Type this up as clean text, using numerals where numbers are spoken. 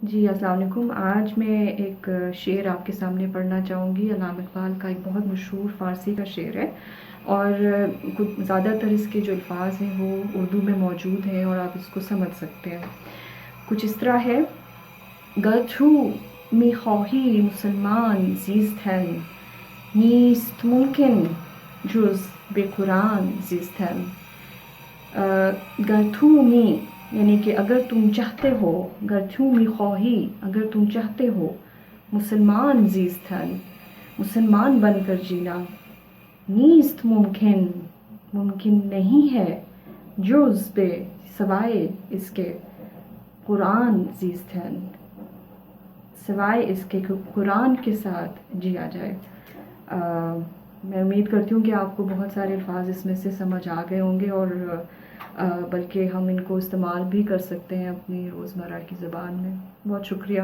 جی السلام علیکم۔ آج میں ایک شعر آپ کے سامنے پڑھنا چاہوں گی۔ علامہ اقبال کا ایک بہت مشہور فارسی کا شعر ہے، اور زیادہ تر اس کے جو الفاظ ہیں وہ اردو میں موجود ہیں اور آپ اس کو سمجھ سکتے ہیں۔ کچھ اس طرح ہے: گر تو میخواهی مسلمان زیستن، نیست ممکن جز به قرآن زیستن۔ گر تو می یعنی کہ اگر تم چاہتے ہو، گر تو میخواهی اگر تم چاہتے ہو، مسلمان زیستن مسلمان بن کر جینا، نیست ممکن ممکن نہیں ہے، جز بے سوائے اس کے قرآن زیستن سوائے اس کے قرآن کے ساتھ جیا جائے۔ میں امید کرتی ہوں کہ آپ کو بہت سارے الفاظ اس میں سے سمجھ آ گئے ہوں گے، اور بلکہ ہم ان کو استعمال بھی کر سکتے ہیں اپنی روزمرہ کی زبان میں۔ بہت شکریہ۔